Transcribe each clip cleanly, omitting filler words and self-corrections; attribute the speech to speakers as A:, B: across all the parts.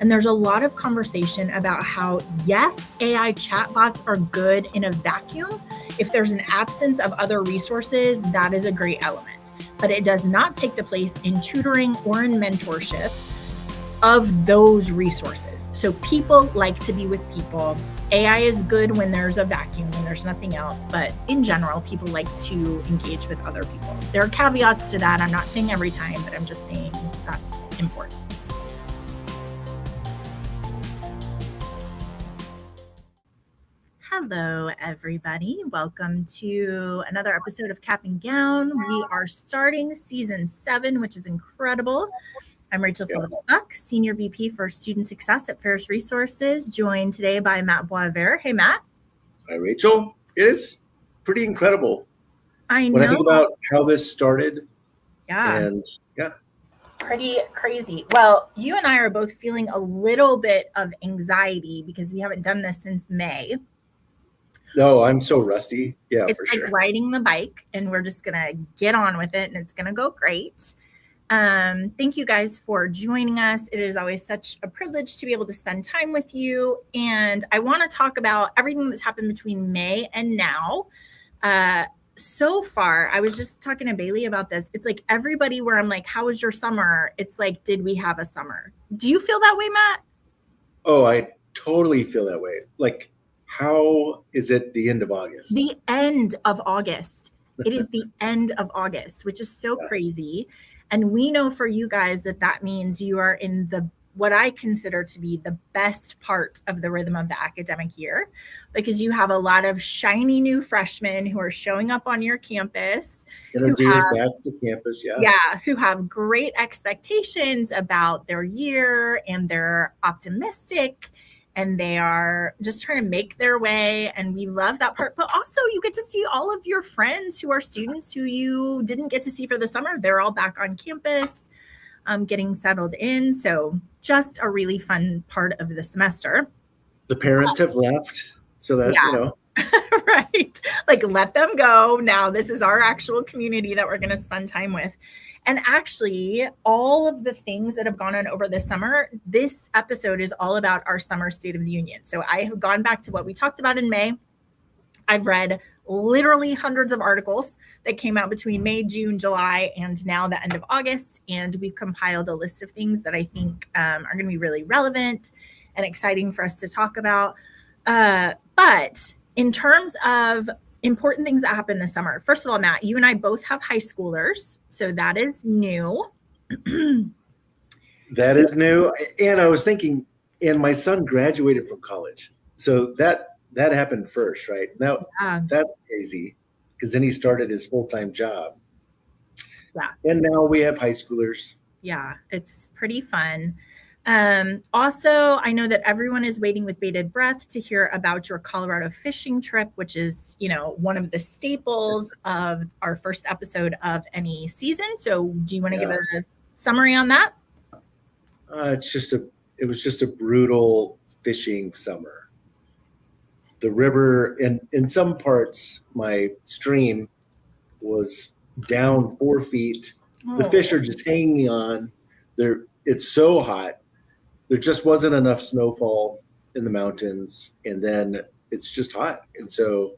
A: And there's a lot of conversation about how, yes, AI chatbots are good in a vacuum. If there's an absence of other resources, that is a great element. But it does not take the place in tutoring or in mentorship of those resources. So people like to be with people. AI is good when there's a vacuum, when there's nothing else. But in general, people like to engage with other people. There are caveats to that. I'm not saying every time, but I'm just saying that's important. Hello, everybody. Welcome to another episode of Cap and Gown. We are starting season 7, which is incredible. I'm Rachel Phillips-Buck, Senior VP for Student Success at Ferris Resources, joined today by Matt Boisvert. Hey, Matt.
B: Hi, Rachel. It is pretty incredible.
A: I know.
B: When I think about how this started.
A: Pretty crazy. Well, you and I are both feeling a little bit of anxiety because we haven't done this since May.
B: No, I'm so rusty. Yeah,
A: it's
B: for
A: like
B: sure.
A: Riding the bike, and we're just going to get on with it, and it's going to go great. Thank you guys for joining us. It is always such a privilege to be able to spend time with you. And I want to talk about everything that's happened between May and now. So far, I was just talking to Bailey about this. It's like everybody where I'm like, how was your summer? It's like, did we have a summer? Do you feel that way, Matt?
B: Oh, I totally feel that way. Like, how is it the end of August?
A: The end of August. It is the end of August, which is so crazy. And we know for you guys that means you are in what I consider to be the best part of the rhythm of the academic year, because you have a lot of shiny new freshmen who are showing up on your campus.
B: Energy is back to campus,
A: who have great expectations about their year, and they're optimistic, and they are just trying to make their way. And we love that part. But also you get to see all of your friends who are students who you didn't get to see for the summer. They're all back on campus, getting settled in. So just a really fun part of the semester.
B: The parents have left, so that,
A: right. Like, let them go. Now this is our actual community that we're going to spend time with. And actually, all of the things that have gone on over the summer, this episode is all about our summer State of the Union. So I have gone back to what we talked about in May. I've read literally hundreds of articles that came out between May, June, July, and now the end of August. And we've compiled a list of things that I think are going to be really relevant and exciting for us to talk about. But in terms of important things that happened this summer, first of all, Matt, you and I both have high schoolers. So that is new.
B: That is new. And I was thinking, and my son graduated from college. So that happened first, right? Now, that's crazy, because then he started his full-time job.
A: Yeah.
B: And now we have high schoolers.
A: Yeah, it's pretty fun. Also, I know that everyone is waiting with bated breath to hear about your Colorado fishing trip, which is, one of the staples of our first episode of any season. So do you want to give a summary on that?
B: It was just a brutal fishing summer. The river, in some parts, my stream was down 4 feet. The fish are just hanging on. It's so hot. There just wasn't enough snowfall in the mountains, and then it's just hot. And so,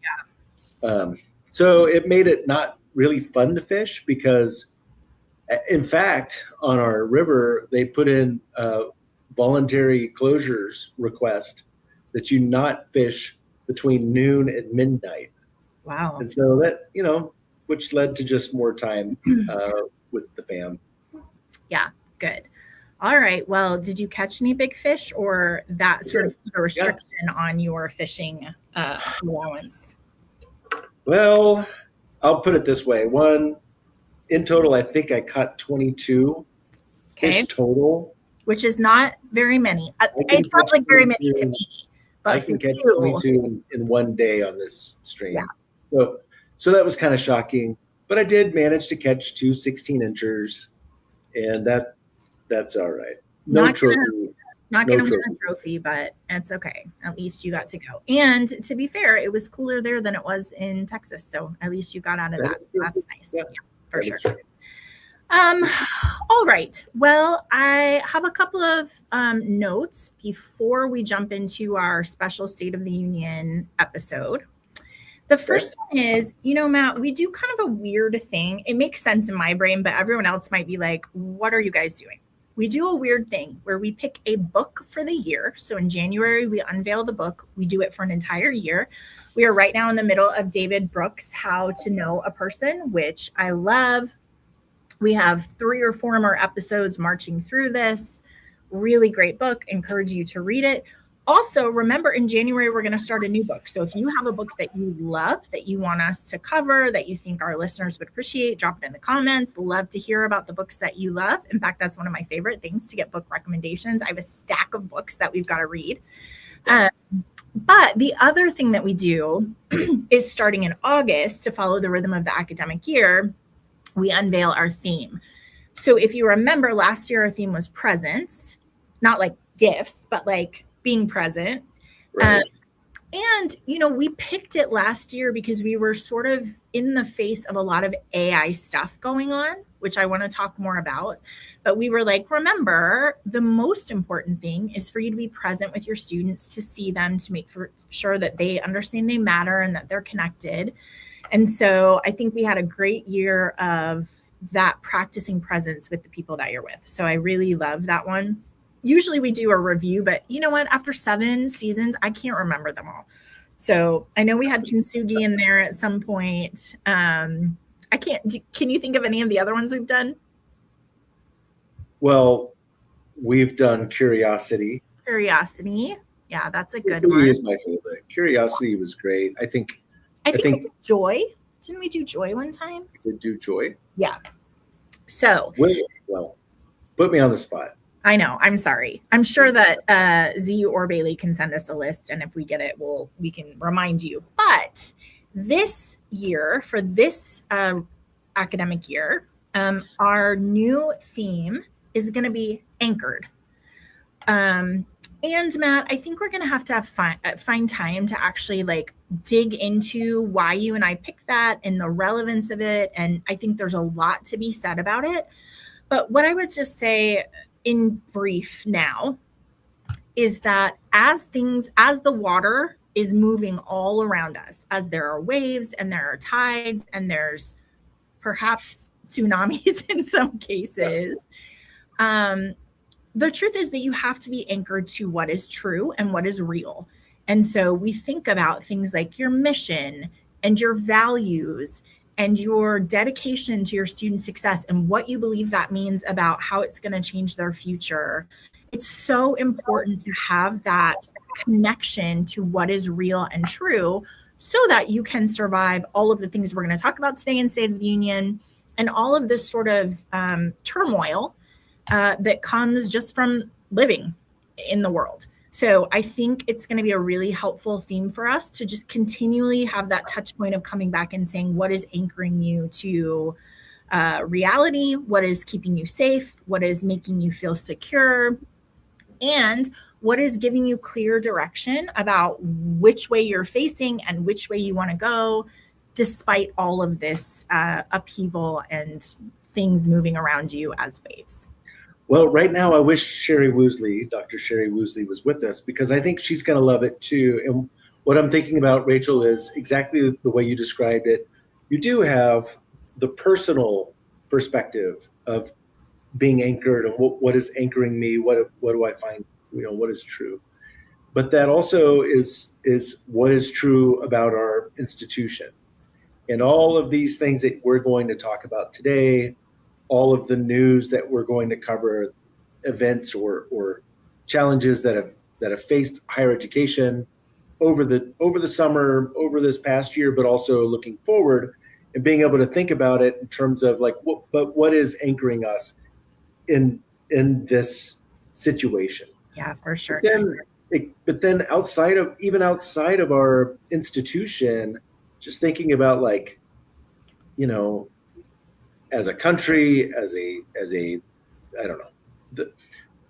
B: so it made it not really fun to fish, because, in fact, on our river, they put in a voluntary closures request that you not fish between noon and midnight.
A: Wow.
B: And so that, which led to just more time with the fam.
A: Yeah, good. All right. Well, did you catch any big fish, or that sort of put a restriction on your fishing allowance?
B: Well, I'll put it this way. In total, I think I caught 22 fish total.
A: Which is not very many. It sounds like very many to me. But
B: I can catch 22 in one day on this stream.
A: Yeah.
B: So that was kind of shocking. But I did manage to catch 2 16-inchers, and that's all right. No trophy.
A: Not going to win a trophy, but it's okay. At least you got to go. And to be fair, it was cooler there than it was in Texas. So at least you got out of that. That's nice. Yeah, for sure. Um, all right. Well, I have a couple of notes before we jump into our special State of the Union episode. The first one is, Matt, we do kind of a weird thing. It makes sense in my brain, but everyone else might be like, what are you guys doing? We do a weird thing where we pick a book for the year. So in January, we unveil the book. We do it for an entire year. We are right now in the middle of David Brooks' How to Know a Person, which I love. We have 3 or 4 more episodes marching through this. Really great book. Encourage you to read it. Also, remember in January, we're going to start a new book. So if you have a book that you love, that you want us to cover, that you think our listeners would appreciate, drop it in the comments. Love to hear about the books that you love. In fact, that's one of my favorite things, to get book recommendations. I have a stack of books that we've got to read. But the other thing that we do is, starting in August, to follow the rhythm of the academic year, we unveil our theme. So if you remember, last year our theme was presence, not like gifts, but like being present.
B: Right.
A: And, we picked it last year because we were sort of in the face of a lot of AI stuff going on, which I want to talk more about. But we were like, remember, the most important thing is for you to be present with your students, to see them, to make sure that they understand they matter and that they're connected. And so I think we had a great year of that, practicing presence with the people that you're with. So I really love that one. Usually we do a review, but you know what? After 7 seasons, I can't remember them all. So I know we had Kintsugi in there at some point. Can you think of any of the other ones we've done?
B: Well, we've done Curiosity.
A: Yeah, that's a good
B: It
A: one.
B: is my favorite. Curiosity was great. I think
A: we did Joy. Didn't we do Joy one time?
B: We did do Joy.
A: Yeah. So,
B: well, put me on the spot.
A: I know. I'm sorry. I'm sure that Z or Bailey can send us a list, and if we get it, we can remind you. But this year, for this academic year, our new theme is going to be anchored. And Matt, I think we're going to have find time to actually dig into why you and I picked that and the relevance of it. And I think there's a lot to be said about it. But what I would just say in brief now is that as the water is moving all around us, as there are waves and there are tides and there's perhaps tsunamis in some cases, the truth is that you have to be anchored to what is true and what is real. And so we think about things like your mission and your values and your dedication to your student success and what you believe that means about how it's going to change their future. It's so important to have that connection to what is real and true so that you can survive all of the things we're going to talk about today in State of the Union and all of this sort of turmoil that comes just from living in the world. So I think it's going to be a really helpful theme for us to just continually have that touch point of coming back and saying, what is anchoring you to reality? What is keeping you safe? What is making you feel secure? And what is giving you clear direction about which way you're facing and which way you want to go, despite all of this upheaval and things moving around you as waves.
B: Well, right now, I wish Dr. Sherry Woosley was with us, because I think she's going to love it too. And what I'm thinking about, Rachel, is exactly the way you described it. You do have the personal perspective of being anchored and what is anchoring me, what do I find, what is true. But that also is what is true about our institution. And all of these things that we're going to talk about today, all of the news that we're going to cover, events or challenges that have faced higher education over the summer, over this past year, but also looking forward and being able to think about it in terms of what is anchoring us in this situation.
A: Yeah, for sure.
B: But then outside of our institution, just thinking about as a country, as a I don't know,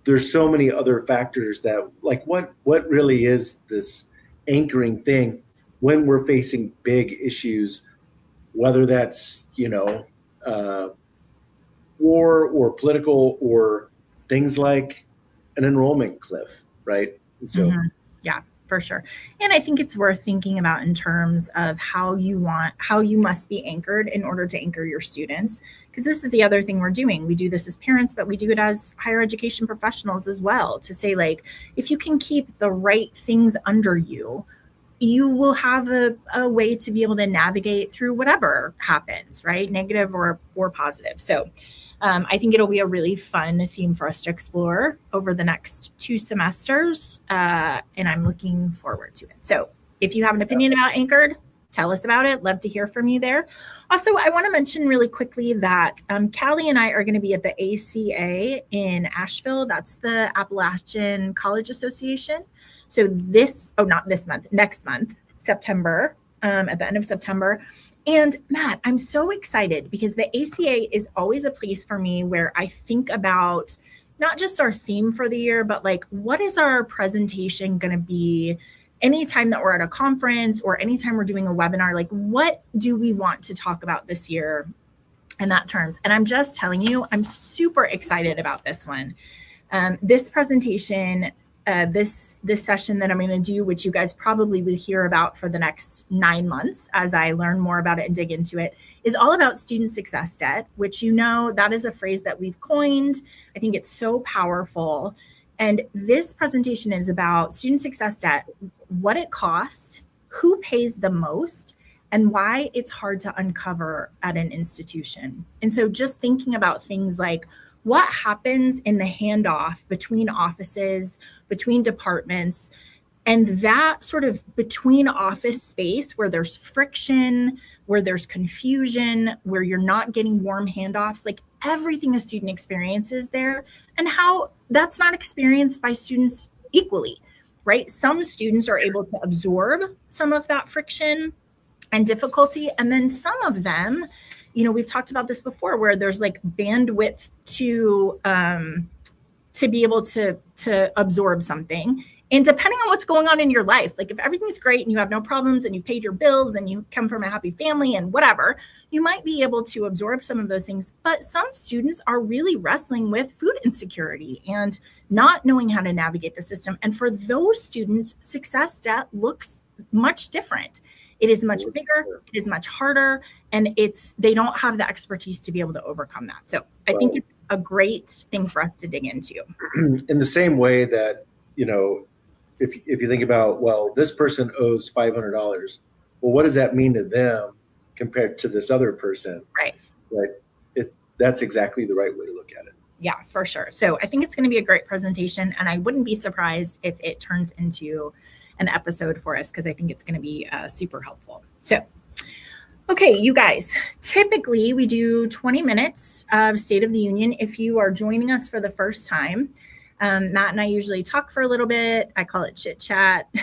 B: there's so many other factors that what really is this anchoring thing when we're facing big issues, whether that's war or political or things like an enrollment cliff, right? And so,
A: yeah, for sure. And I think it's worth thinking about in terms of how you must be anchored in order to anchor your students. Because this is the other thing we're doing. We do this as parents, but we do it as higher education professionals as well, to say, like, if you can keep the right things under you, you will have a way to be able to navigate through whatever happens, right? Negative or positive. So I think it'll be a really fun theme for us to explore over the next 2 semesters. And I'm looking forward to it. So if you have an opinion about Anchored, tell us about it. Love to hear from you there. Also, I want to mention really quickly that Callie and I are going to be at the ACA in Asheville. That's the Appalachian College Association. So next month, September, at the end of September. And Matt, I'm so excited because the ACA is always a place for me where I think about not just our theme for the year, but like, what is our presentation going to be anytime that we're at a conference or anytime we're doing a webinar? Like, what do we want to talk about this year in that terms? And I'm just telling you, I'm super excited about this one. This presentation, this session that I'm going to do, which you guys probably will hear about for the next 9 months as I learn more about it and dig into it, is all about student success debt, which, you know, that is a phrase that we've coined. I think it's so powerful. And this presentation is about student success debt, what it costs, who pays the most, and why it's hard to uncover at an institution. And so just thinking about things like, what happens in the handoff between offices, between departments, and that sort of between office space where there's friction, where there's confusion, where you're not getting warm handoffs, like everything a student experiences there, and how that's not experienced by students equally, right? Some students are able to absorb some of that friction and difficulty, and then some of them, you know, we've talked about this before, where there's like bandwidth to be able to absorb something. And depending on what's going on in your life, like if everything's great and you have no problems and you've paid your bills and you come from a happy family and whatever, you might be able to absorb some of those things. But some students are really wrestling with food insecurity and not knowing how to navigate the system. And for those students, success debt looks much different. It is much bigger, it is much harder, and they don't have the expertise to be able to overcome that. So I think it's a great thing for us to dig into.
B: In the same way that, you know, if you think about, well, this person owes $500, well, what does that mean to them compared to this other person?
A: Right.
B: That's exactly the right way to look at it.
A: Yeah, for sure. So I think it's going to be a great presentation, and I wouldn't be surprised if it turns into an episode for us, because I think it's going to be super helpful. So, okay, you guys, typically we do 20 minutes of State of the Union. If you are joining us for the first time, Matt and I usually talk for a little bit. I call it chit chat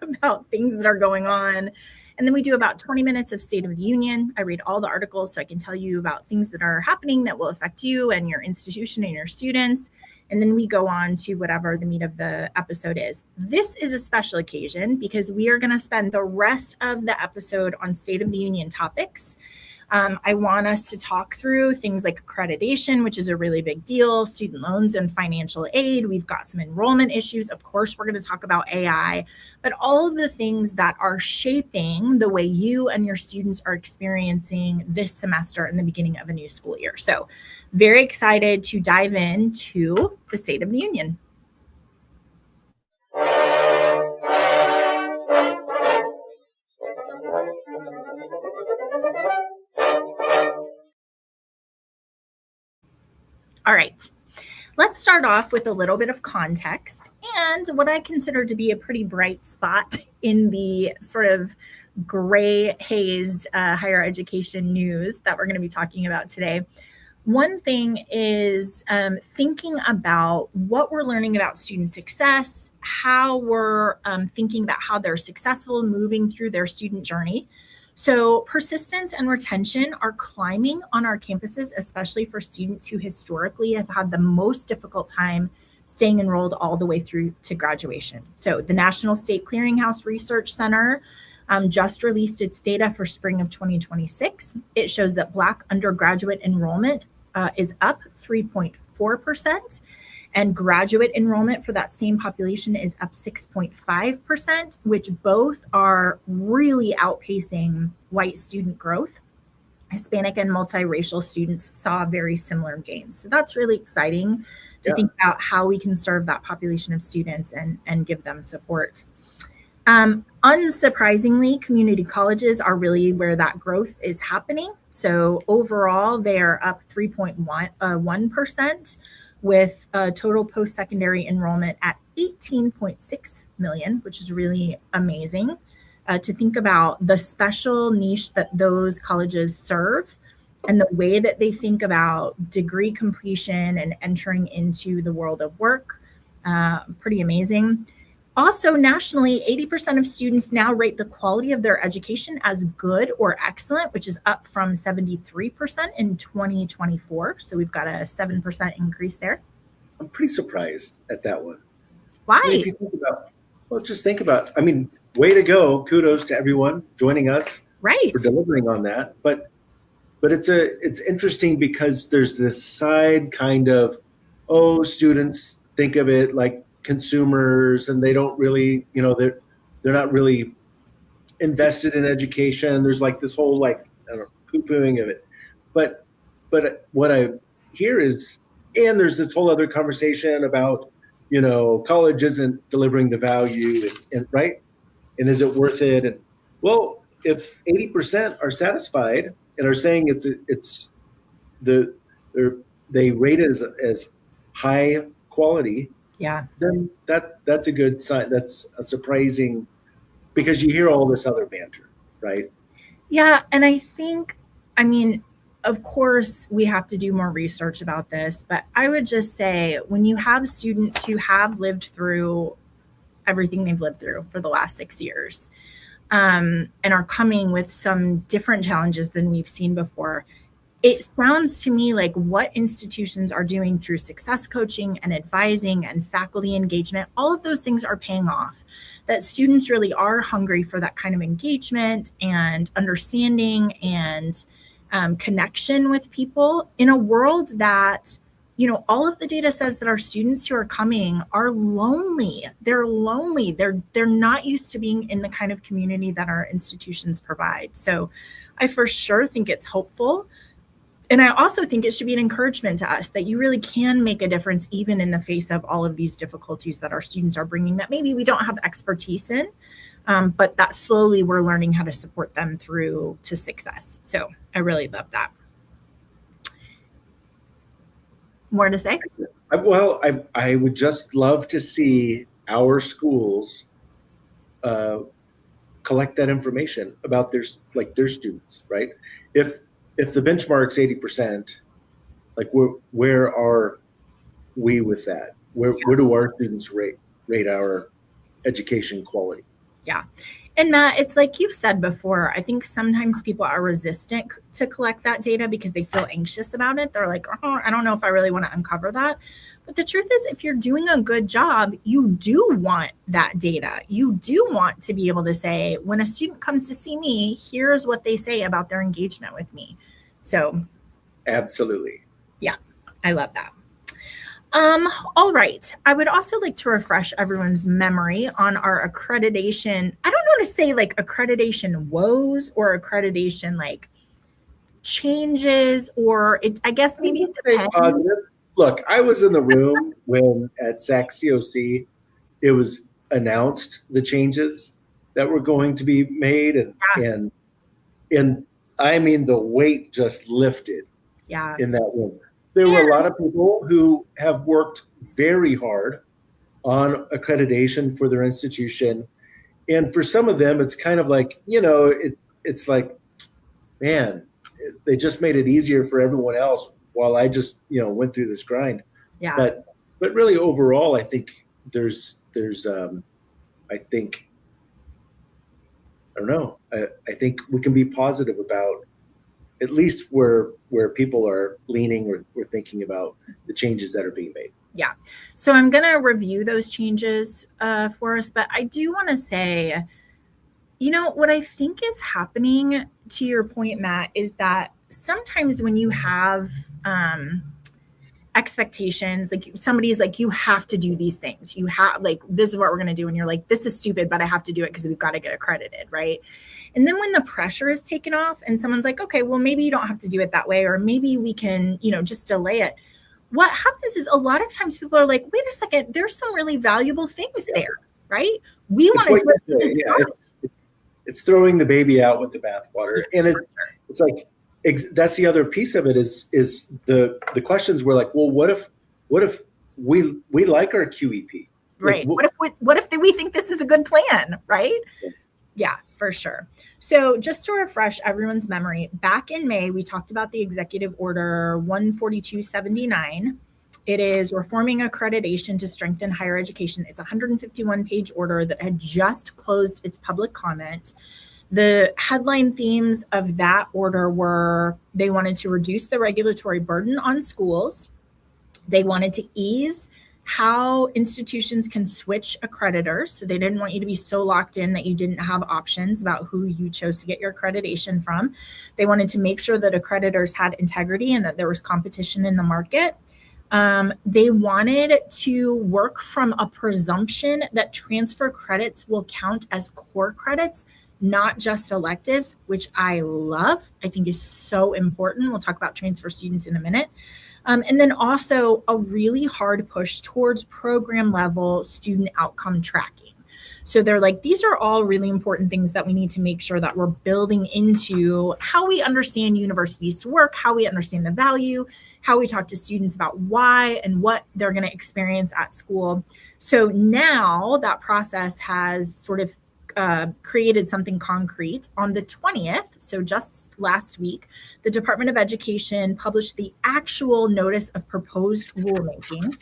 A: about things that are going on. And then we do about 20 minutes of State of the Union. I read all the articles so I can tell you about things that are happening that will affect you and your institution and your students. And then we go on to whatever the meat of the episode is. This is a special occasion because we are going to spend the rest of the episode on State of the Union topics. I want us to talk through things like accreditation, which is a really big deal, student loans and financial aid. We've got some enrollment issues. Of course, we're going to talk about AI, but all of the things that are shaping the way you and your students are experiencing this semester in the beginning of a new school year. So very excited to dive into the State of the Union. All right, let's start off with a little bit of context and what I consider to be a pretty bright spot in the sort of gray hazed higher education news that we're going to be talking about today. One thing is thinking about what we're learning about student success, how we're thinking about how they're successful moving through their student journey. So persistence and retention are climbing on our campuses, especially for students who historically have had the most difficult time staying enrolled all the way through to graduation. So the National State Clearinghouse Research Center just released its data for spring of 2026. It shows that Black undergraduate enrollment is up 3.4%. And graduate enrollment for that same population is up 6.5%, which both are really outpacing white student growth. Hispanic and multiracial students saw very similar gains. So that's really exciting to think about how we can serve that population of students and give them support. Unsurprisingly, community colleges are really where that growth is happening. So overall, they are up 3.1%. With total post-secondary enrollment at 18.6 million, which is really amazing to think about the special niche that those colleges serve and the way that they think about degree completion and entering into the world of work. Pretty amazing. Also, nationally, 80% of students now rate the quality of their education as good or excellent, which is up from 73% in 2024. So we've got a 7% increase there.
B: I'm pretty surprised at that one.
A: Why?
B: I mean, if you think about, just think about, way to go. Kudos to everyone joining us for delivering on that. But it's interesting because there's this side kind of, students think of it like consumers and they don't really, they're not really invested in education. There's like this whole poo-pooing of it. But what I hear is, and there's this whole other conversation about, college isn't delivering the value and right? And is it worth it? And well, if 80% are satisfied and are saying they rate it as high quality, then that's a good sign. That's a surprising, because you hear all this other banter, right?
A: Yeah, and I think, of course, we have to do more research about this, but I would just say when you have students who have lived through everything they've lived through for the last 6 years, and are coming with some different challenges than we've seen before, it sounds to me like what institutions are doing through success coaching and advising and faculty engagement, all of those things are paying off. That students really are hungry for that kind of engagement and understanding and connection with people in a world that, all of the data says that our students who are coming are lonely. They're lonely. They're not used to being in the kind of community that our institutions provide. So I for sure think it's hopeful. And I also think it should be an encouragement to us that you really can make a difference even in the face of all of these difficulties that our students are bringing that maybe we don't have expertise in, but that slowly we're learning how to support them through to success. So I really love that. More to say?
B: Well, I would just love to see our schools collect that information about their students, right? If the benchmark's 80%, where are we with that? Where do our students rate our education quality?
A: Yeah. And Matt, it's like you've said before, I think sometimes people are resistant to collect that data because they feel anxious about it. They're like, I don't know if I really want to uncover that. But the truth is, if you're doing a good job, you do want that data. You do want to be able to say, when a student comes to see me, here's what they say about their engagement with me. So
B: absolutely.
A: Yeah, I love that. All right. I would also like to refresh everyone's memory on our accreditation. I don't know to say accreditation woes or accreditation changes, or I guess maybe it depends.
B: Look, I was in the room when at CCCU it was announced the changes that were going to be made, and the weight just lifted in that room. There were a lot of people who have worked very hard on accreditation for their institution. And for some of them, it's kind of like, it's like, man, they just made it easier for everyone else while I just, went through this grind.
A: Yeah.
B: But really overall, I think I think we can be positive about at least where people are leaning or thinking about the changes that are being made.
A: Yeah. So I'm going to review those changes for us, but I do want to say, what I think is happening, to your point, Matt, is that sometimes when you have expectations, like somebody's like, you have to do these things, you have, like, this is what we're going to do, and you're like, this is stupid, but I have to do it because we've got to get accredited, right? And then when the pressure is taken off and someone's like, okay, well, maybe you don't have to do it that way, or maybe we can, just delay it. What happens is a lot of times people are like, wait a second, there's some really valuable things there, right? We want to do it.
B: It's throwing the baby out with the bathwater. And it's like, that's the other piece of it is the questions were like, well, what if we like our QEP?
A: Right. Like, what if we think this is a good plan, right? Yeah, for sure. So just to refresh everyone's memory, back in May, we talked about the Executive Order 14279. It is reforming accreditation to strengthen higher education. It's a 151-page order that had just closed its public comment. The headline themes of that order were they wanted to reduce the regulatory burden on schools. They wanted to ease how institutions can switch accreditors. So they didn't want you to be so locked in that you didn't have options about who you chose to get your accreditation from. They wanted to make sure that accreditors had integrity and that there was competition in the market. They wanted to work from a presumption that transfer credits will count as core credits, not just electives, which I love. I think is so important. We'll talk about transfer students in a minute. And then also a really hard push towards program level student outcome tracking. So they're like, these are all really important things that we need to make sure that we're building into how we understand universities to work, how we understand the value, how we talk to students about why and what they're going to experience at school. So now that process has sort of created something concrete. On the 20th, so just last week, the Department of Education published the actual notice of proposed rulemaking.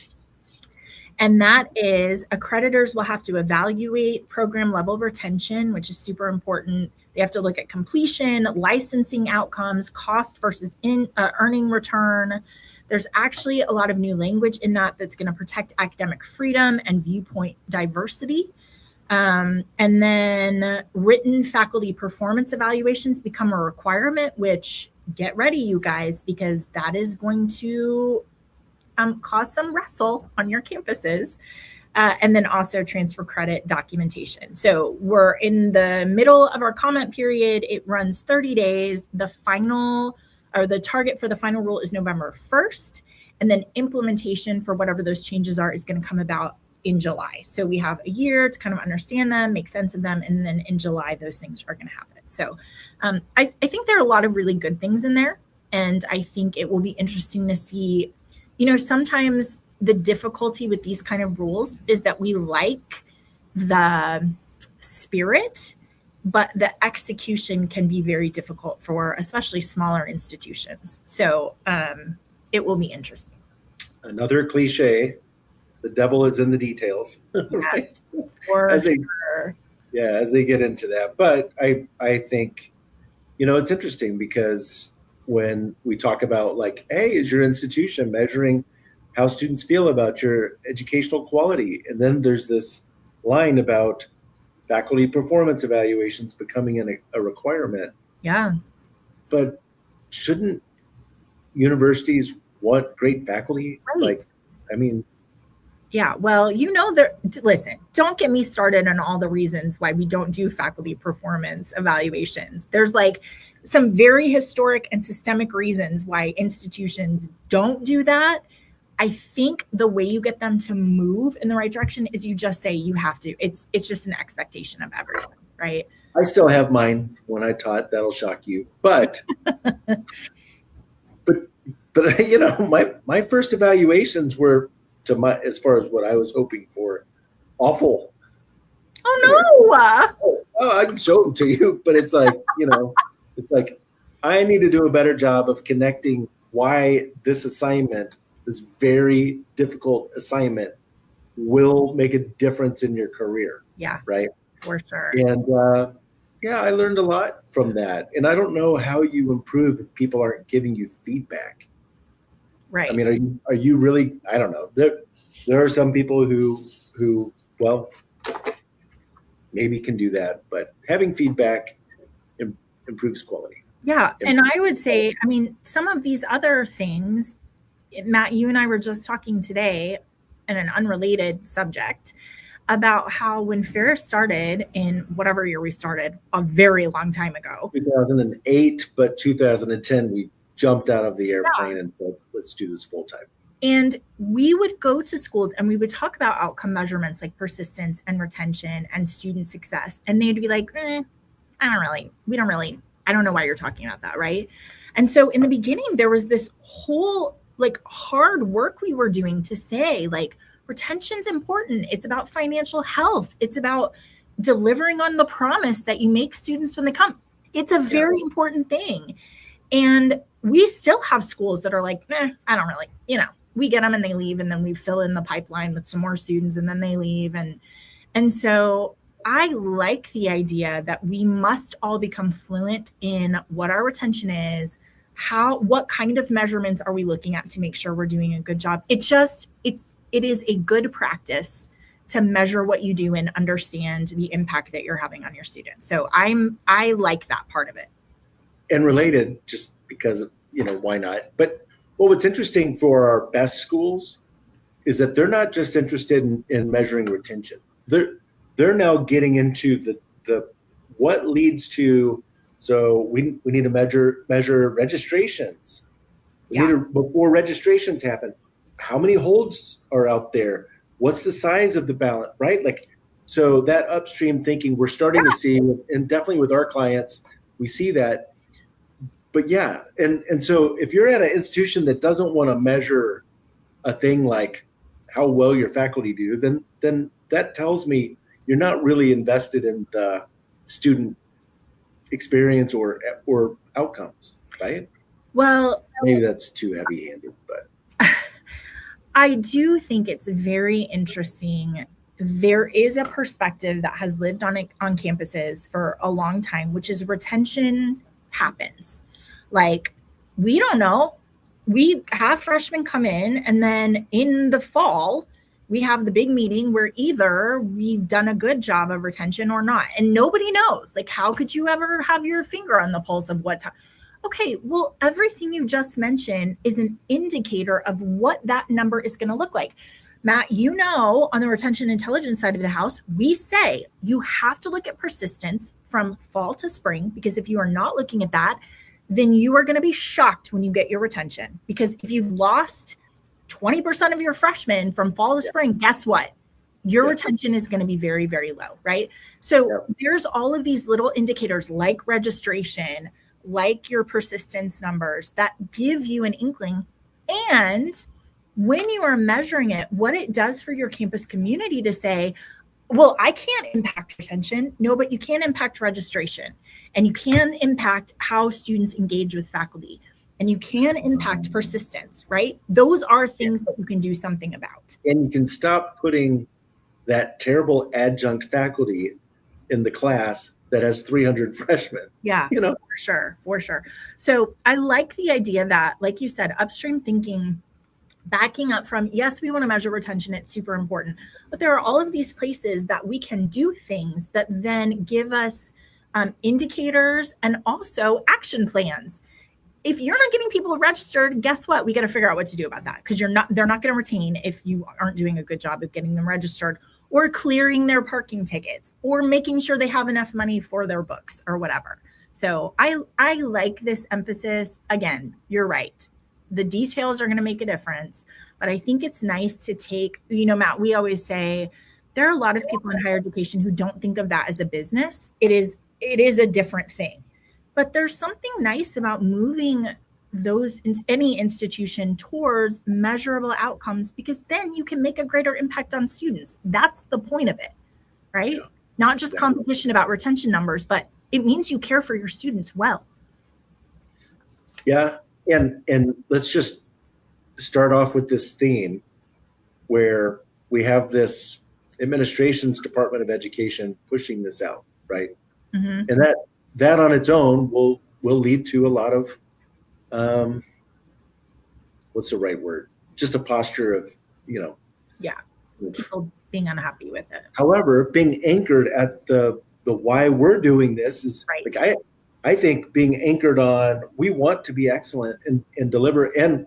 A: And that is accreditors will have to evaluate program level retention, which is super important. They have to look at completion, licensing outcomes, cost versus earning return. There's actually a lot of new language in that that's going to protect academic freedom and viewpoint diversity. And then written faculty performance evaluations become a requirement, which get ready, you guys, because that is going to cause some wrestle on your campuses. And then also transfer credit documentation. So we're in the middle of our comment period. It runs 30 days. The target for the final rule is November 1st. And then implementation for whatever those changes are is going to come about in July. So we have a year to kind of understand them, make sense of them. And then in July, those things are going to happen. So I think there are a lot of really good things in there. And I think it will be interesting to see, sometimes the difficulty with these kind of rules is that we like the spirit, but the execution can be very difficult for especially smaller institutions. So it will be interesting.
B: Another cliche, the devil is in the details. Right? As they get into that. But I think, it's interesting because when we talk about like, hey, is your institution measuring how students feel about your educational quality? And then there's this line about faculty performance evaluations becoming a requirement.
A: Yeah.
B: But shouldn't universities want great faculty?
A: Right.
B: Yeah,
A: well, listen, don't get me started on all the reasons why we don't do faculty performance evaluations. There's like some very historic and systemic reasons why institutions don't do that. I think the way you get them to move in the right direction is you just say you have to. It's just an expectation of everyone, right?
B: I still have mine when I taught. That'll shock you. But my first evaluations were as far as what I was hoping for, awful.
A: Oh no!
B: Oh, I can show them to you, but it's like, it's like I need to do a better job of connecting why this assignment, this very difficult assignment, will make a difference in your career.
A: Yeah,
B: right.
A: For sure.
B: And I learned a lot from that. And I don't know how you improve if people aren't giving you feedback.
A: Right.
B: Are you really? I don't know. There are some people who maybe can do that, but having feedback improves quality.
A: Yeah. And I would say, I mean, some of these other things, Matt, you and I were just talking today in an unrelated subject about how when Ferris started in whatever year we started, a very long time ago.
B: 2008, but 2010, we jumped out of the airplane and said, let's do this full time.
A: And we would go to schools and we would talk about outcome measurements like persistence and retention and student success. And they'd be like, I don't know why you're talking about that, right? And so in the beginning, there was this whole like hard work we were doing to say like retention's important. It's about financial health. It's about delivering on the promise that you make students when they come. It's a very important thing. And we still have schools that are like, I don't really, we get them and they leave, and then we fill in the pipeline with some more students and then they leave. And so I like the idea that we must all become fluent in what our retention is, what kind of measurements are we looking at to make sure we're doing a good job. It is a good practice to measure what you do and understand the impact that you're having on your students. So I like that part of it.
B: And related, just because, why not? But what's interesting for our best schools is that they're not just interested in measuring retention. They're now getting into the what leads to. So we need to measure registrations. Before registrations happen, how many holds are out there? What's the size of the balance, right? Like, so that upstream thinking we're starting to see, and definitely with our clients, we see that. But and so if you're at an institution that doesn't want to measure a thing like how well your faculty do, then that tells me you're not really invested in the student experience or outcomes, right?
A: Well,
B: maybe that's too heavy-handed, but
A: I do think it's very interesting. There is a perspective that has lived on campuses for a long time, which is retention happens. Like, we don't know. We have freshmen come in, and then in the fall, we have the big meeting where either we've done a good job of retention or not. And nobody knows. Like, how could you ever have your finger on the pulse of what's happening? Okay, well, everything you just mentioned is an indicator of what that number is going to look like. Matt, on the retention intelligence side of the house, we say you have to look at persistence from fall to spring, because if you are not looking at that, then you are going to be shocked when you get your retention. Because if you've lost 20% of your freshmen from fall to spring, guess what? Your retention is going to be very, very low, right? So there's all of these little indicators like registration, like your persistence numbers that give you an inkling. And when you are measuring it, what it does for your campus community to say, well, I can't impact retention. No, but you can impact registration, and you can impact how students engage with faculty, and you can impact persistence, right? Those are things that you can do something about.
B: And you can stop putting that terrible adjunct faculty in the class that has 300 freshmen.
A: Yeah, for sure. So I like the idea that, like you said, upstream thinking, backing up from, yes, we want to measure retention. It's super important. But there are all of these places that we can do things that then give us indicators and also action plans. If you're not getting people registered, guess what? We got to figure out what to do about that, because they're not going to retain if you aren't doing a good job of getting them registered, or clearing their parking tickets, or making sure they have enough money for their books or whatever. So I like this emphasis. Again, you're right. The details are going to make a difference, but I think it's nice to take, Matt, we always say there are a lot of people in higher education who don't think of that as a business. It is a different thing. But there's something nice about moving any institution towards measurable outcomes, because then you can make a greater impact on students. That's the point of it, right? Yeah, not just competition about retention numbers, but it means you care for your students well.
B: Yeah, and let's just start off with this theme where we have this administration's Department of Education pushing this out, right? Mm-hmm. And that on its own will lead to a lot of what's the right word? Just a posture of,
A: people being unhappy with it.
B: However, being anchored at the why we're doing this is right. Like I think being anchored on, we want to be excellent and deliver, and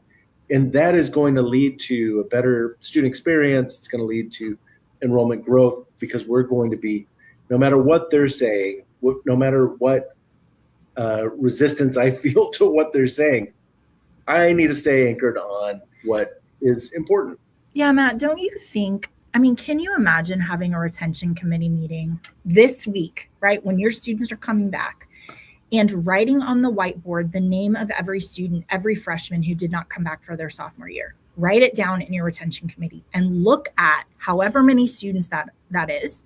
B: that is going to lead to a better student experience. It's going to lead to enrollment growth, because we're going to be, no matter what they're saying, no matter what resistance I feel to what they're saying, I need to stay anchored on what is important.
A: Yeah, Matt, don't you think, I mean, can you imagine having a retention committee meeting this week, right? When your students are coming back, and writing on the whiteboard the name of every student, every freshman who did not come back for their sophomore year. Write it down in your retention committee and look at however many students that is,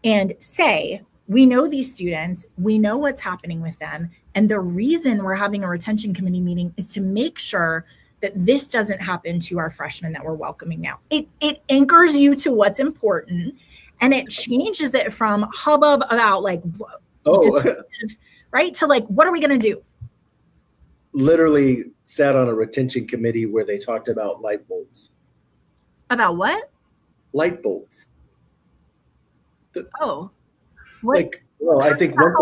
A: and say, we know these students, we know what's happening with them. And the reason we're having a retention committee meeting is to make sure that this doesn't happen to our freshmen that we're welcoming now. It anchors you to what's important, and it changes it from hubbub about like, right, to like, what are we going to do?
B: Literally sat on a retention committee where they talked about light bulbs.
A: About what?
B: Light bulbs.
A: Oh.
B: Like, well, I think one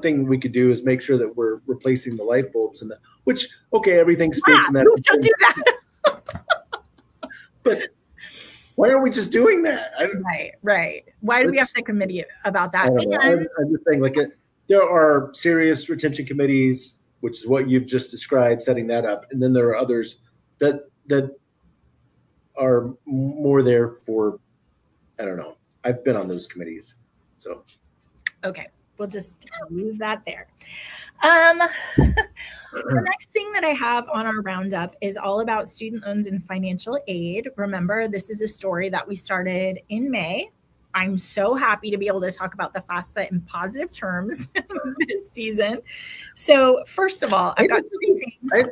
B: thing we could do is make sure that we're replacing the light bulbs, and which, okay, everything speaks in that.
A: You should do that.
B: But why aren't we just doing that?
A: Right. Why do we have to committee about that?
B: I'm just saying, like, there are serious retention committees, which is what you've just described, setting that up, and then there are others that are more there for, I don't know. I've been on those committees, so.
A: Okay, we'll just leave that there. The next thing that I have on our roundup is all about student loans and financial aid. Remember, this is a story that we started in May. I'm so happy to be able to talk about the FAFSA in positive terms this season. So first of all, I've got three things.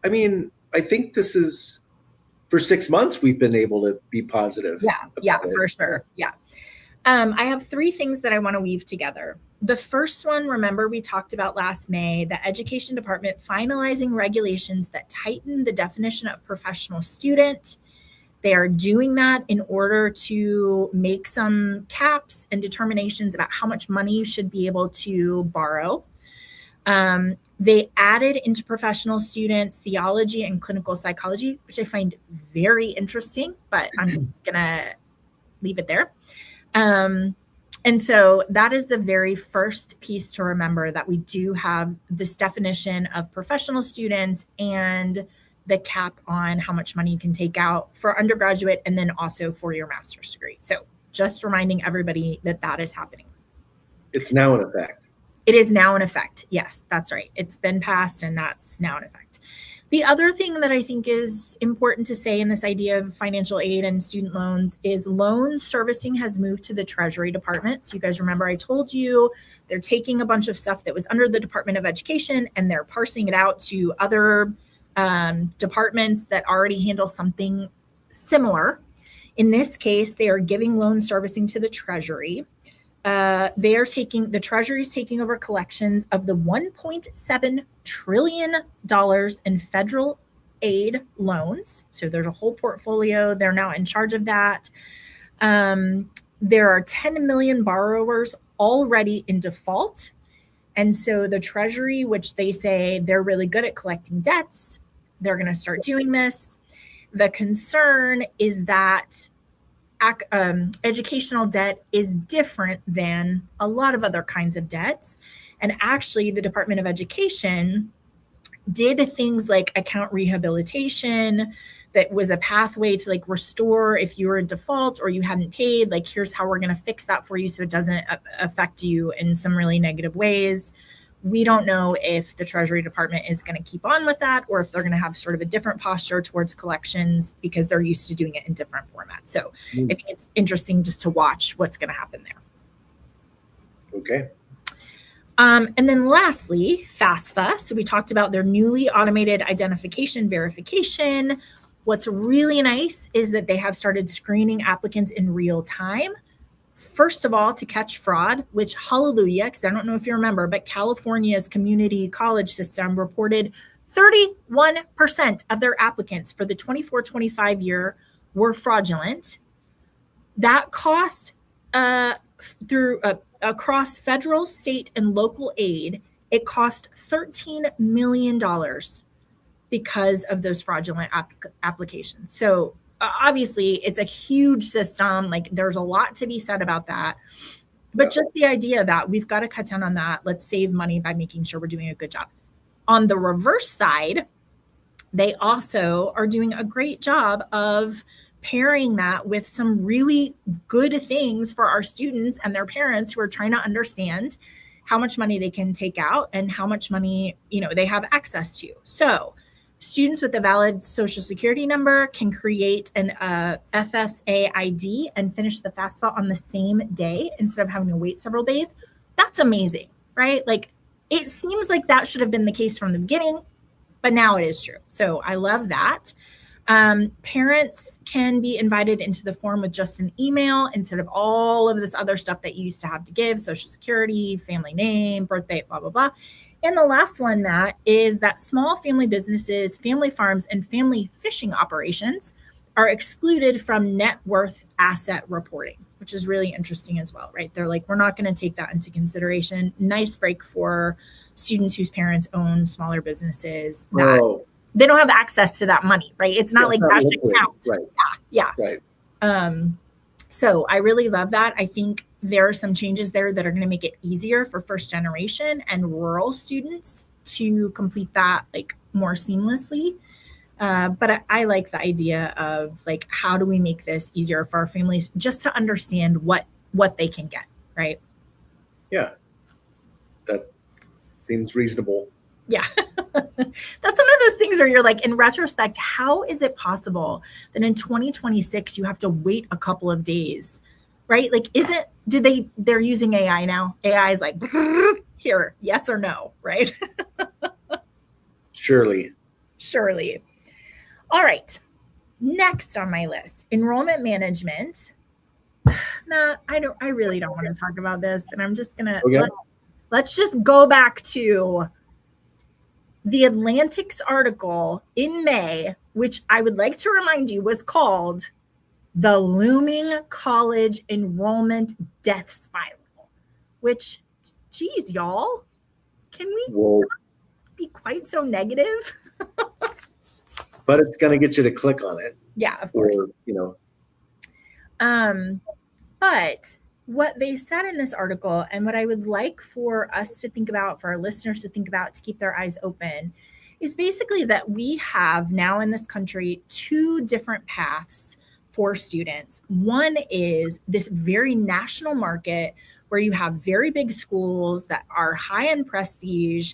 B: I mean, I think this is, for 6 months, we've been able to be positive.
A: Yeah, for sure. Yeah. I have three things that I want to weave together. The first one, remember, we talked about last May, the Education Department finalizing regulations that tighten the definition of professional student. They are doing that in order to make some caps and determinations about how much money you should be able to borrow. They added into professional students theology and clinical psychology, which I find very interesting, but I'm just going to leave it there. And so that is the very first piece to remember, that we do have this definition of professional students and the cap on how much money you can take out for undergraduate and then also for your master's degree. So just reminding everybody that that is happening.
B: It's now in effect.
A: It is now in effect. Yes, that's right. It's been passed and that's now in effect. The other thing that I think is important to say in this idea of financial aid and student loans is loan servicing has moved to the Treasury Department. So you guys remember I told you they're taking a bunch of stuff that was under the Department of Education and they're parsing it out to other departments that already handle something similar. In this case, they are giving loan servicing to the Treasury. The Treasury is taking over collections of the $1.7 trillion in federal aid loans. So there's a whole portfolio. They're now in charge of that. There are 10 million borrowers already in default. And so the Treasury, which they say they're really good at collecting debts, they're going to start doing this. The concern is that educational debt is different than a lot of other kinds of debts. And actually, the Department of Education did things like account rehabilitation that was a pathway to like restore if you were in default or you hadn't paid, like here's how we're going to fix that for you so it doesn't affect you in some really negative ways. We don't know if the Treasury Department is going to keep on with that or if they're going to have sort of a different posture towards collections because they're used to doing it in different formats. So I think it's interesting just to watch what's going to happen there.
B: Okay.
A: And then lastly, FAFSA. So we talked about their newly automated identification verification. What's really nice is that they have started screening applicants in real time. First of all, to catch fraud, which hallelujah, because I don't know if you remember, but California's community college system reported 31% of their applicants for the 24-25 year were fraudulent. That cost through across federal, state, and local aid, it cost $13 million because of those fraudulent applications. So obviously it's a huge system. Like there's a lot to be said about that. But just the idea that we've got to cut down on that. Let's save money by making sure we're doing a good job. On the reverse side, they also are doing a great job of pairing that with some really good things for our students and their parents who are trying to understand how much money they can take out and how much money, they have access to. So students with a valid social security number can create an FSA ID and finish the FAFSA on the same day instead of having to wait several days. That's amazing, right? Like it seems like that should have been the case from the beginning, but now it is true. So I love that. Parents can be invited into the form with just an email instead of all of this other stuff that you used to have to give, social security, family name, birthday, blah, blah, blah. And the last one, Matt, is that small family businesses, family farms, and family fishing operations are excluded from net worth asset reporting, which is really interesting as well, right? They're like, we're not going to take that into consideration. Nice break for students whose parents own smaller businesses that they don't have access to that money, right? It's not like that should count.
B: Right.
A: Yeah.
B: Right.
A: So I really love that. I think there are some changes there that are going to make it easier for first generation and rural students to complete that like more seamlessly. But I like the idea of like, how do we make this easier for our families just to understand what they can get, right?
B: Yeah, that seems reasonable.
A: Yeah. That's one of those things where you're like, in retrospect, how is it possible that in 2026 you have to wait a couple of days, right? Like, they're using AI now. AI is like, here, yes or no, right?
B: Surely.
A: All right. Next on my list, enrollment management. Matt, I really don't want to talk about this, and I'm just gonna let's just go back to the Atlantic's article in May, which I would like to remind you was called "The Looming College Enrollment Death Spiral," which, geez, y'all, can we not be quite so negative?
B: But it's going to get you to click on it.
A: Yeah, of course.
C: But what they said in this article, and what I would like for us to think about, for our listeners to think about, to keep their eyes open, is basically that we have now in this country two different paths for students. One is this very national market where you have very big schools that are high in prestige,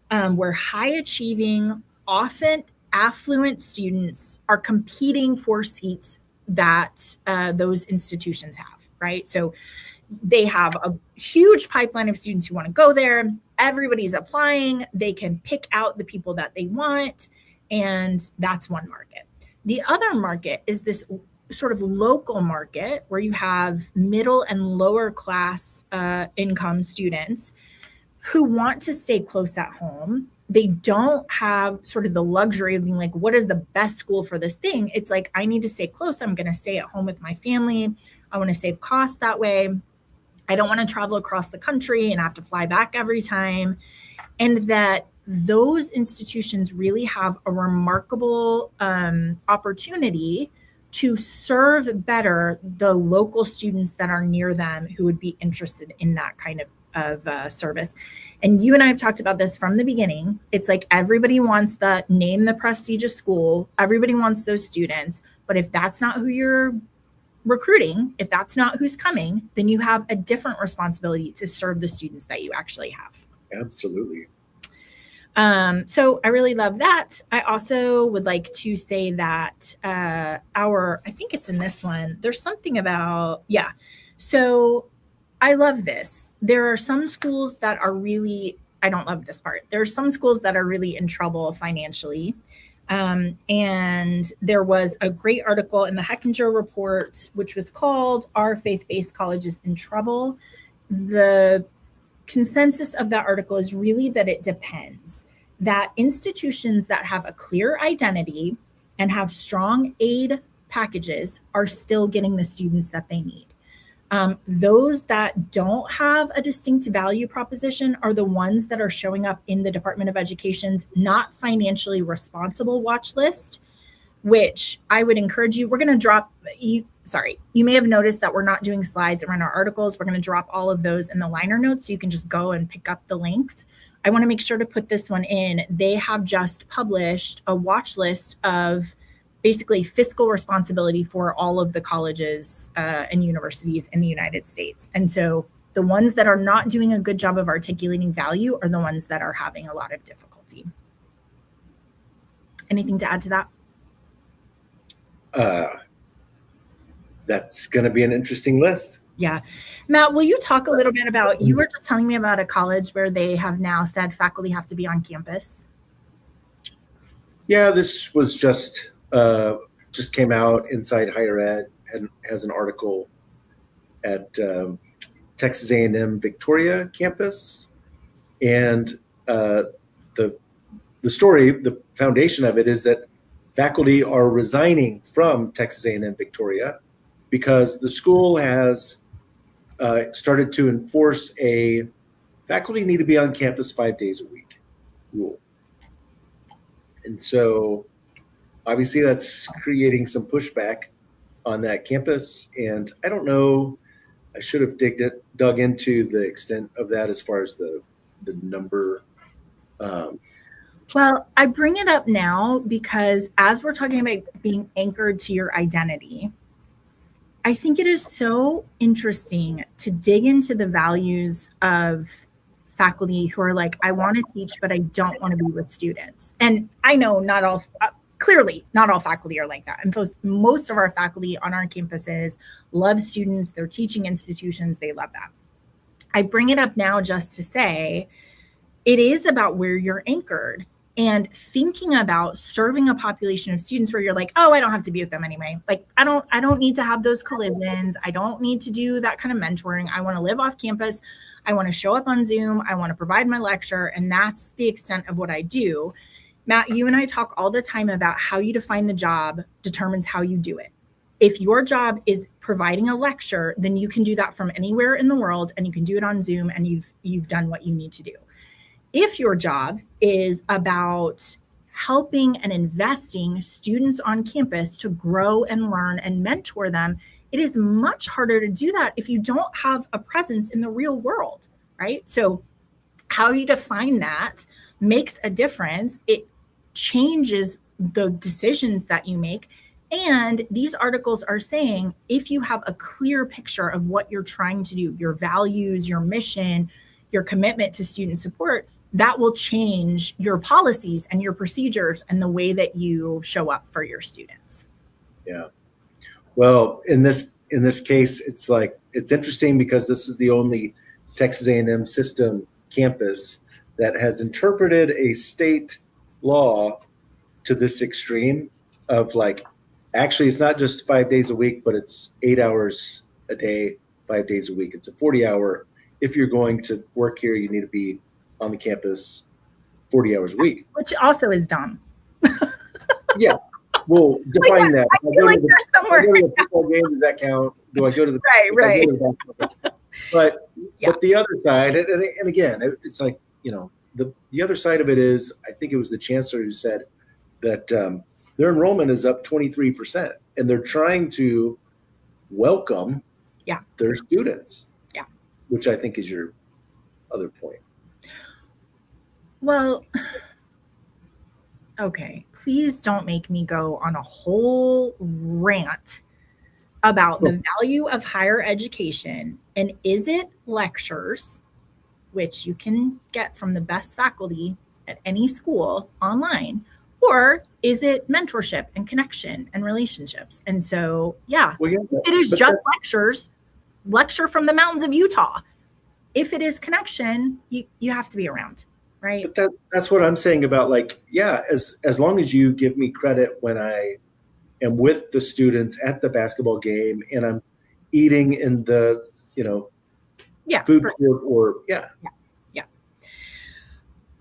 C: where high achieving, often affluent students are competing for seats that those institutions have, right? So they have a huge pipeline of students who want to go there. Everybody's applying. They can pick out the people that they want. And that's one market. The other market is this sort of local market where you have middle and lower class income students who want to stay close at home. They don't have sort of the luxury of being like, what is the best school for this thing? It's like, I need to stay close. I'm going to stay at home with my family. I want to save costs that way. I don't want to travel across the country and have to fly back every time. And that those institutions really have a remarkable opportunity to serve better the local students that are near them who would be interested in that kind of service. And you and I have talked about this from the beginning. It's like everybody wants the name the prestigious school. Everybody wants those students. But if that's not who you're recruiting, if that's not who's coming, then you have a different responsibility to serve the students that you actually have.
B: Absolutely.
C: So I really love that. I also would like to say that I think it's in this one, there's something about, so I love this. There are some schools that are really, I don't love this part. There are some schools that are really in trouble financially. And there was a great article in the Hechinger report, which was called "Are Faith-Based Colleges in Trouble?" The consensus of that article is really that it depends. That institutions that have a clear identity and have strong aid packages are still getting the students that they need. Those that don't have a distinct value proposition are the ones that are showing up in the Department of Education's not financially responsible watch list, which I would encourage you. We're going to drop you. Sorry, you may have noticed that we're not doing slides around our articles. We're going to drop all of those in the liner notes so you can just go and pick up the links. I want to make sure to put this one in. They have just published a watch list of basically fiscal responsibility for all of the colleges and universities in the United States. And so the ones that are not doing a good job of articulating value are the ones that are having a lot of difficulty. Anything to add to that?
B: That's going to be an interesting list.
C: Yeah. Matt, will you talk a little bit about, you were just telling me about a college where they have now said faculty have to be on campus.
B: Yeah, this was just came out Inside Higher Ed and has an article at Texas A&M Victoria campus. And the story, the foundation of it is that faculty are resigning from Texas A&M Victoria because the school has started to enforce a faculty need to be on campus 5 days a week rule. And so obviously that's creating some pushback on that campus. And I don't know, I should have dug into the extent of that as far as the number.
C: Well, I bring it up now because as we're talking about being anchored to your identity, I think it is so interesting to dig into the values of faculty who are like, I want to teach, but I don't want to be with students. And I know not all, clearly not all faculty are like that. And most of our faculty on our campuses love students, they're teaching institutions, they love that. I bring it up now just to say, it is about where you're anchored. And thinking about serving a population of students where you're like, oh, I don't have to be with them anyway. Like, I don't need to have those collisions. I don't need to do that kind of mentoring. I want to live off campus. I want to show up on Zoom. I want to provide my lecture. And that's the extent of what I do. Matt, you and I talk all the time about how you define the job determines how you do it. If your job is providing a lecture, then you can do that from anywhere in the world and you can do it on Zoom and you've done what you need to do. If your job is about helping and investing students on campus to grow and learn and mentor them, it is much harder to do that if you don't have a presence in the real world, right? So how you define that makes a difference. It changes the decisions that you make. And these articles are saying, if you have a clear picture of what you're trying to do, your values, your mission, your commitment to student support, that will change your policies and your procedures and the way that you show up for your students.
B: Yeah. Well, in this case, it's interesting because this is the only Texas A&M system campus that has interpreted a state law to this extreme of actually it's not just 5 days a week, but it's 8 hours a day, 5 days a week. It's a 40-hour. If you're going to work here, you need to be on the campus 40 hours a week.
C: Which also is dumb.
B: Yeah. Well, define that.
C: I feel like there's somewhere.
B: I go to the football game, does that count? Do I go to the
C: right?
B: But the other side, and again, it's like, the other side of it is, I think it was the chancellor who said that their enrollment is up 23%, and they're trying to welcome their students.
C: Yeah.
B: Which I think is your other point.
C: Well, okay, please don't make me go on a whole rant about the value of higher education. And is it lectures, which you can get from the best faculty at any school online, or is it mentorship and connection and relationships? And so, it is just lectures, lecture from the mountains of Utah. If it is connection, you have to be around. Right.
B: But that's what I'm saying about as long as you give me credit when I am with the students at the basketball game and I'm eating in the, food court or.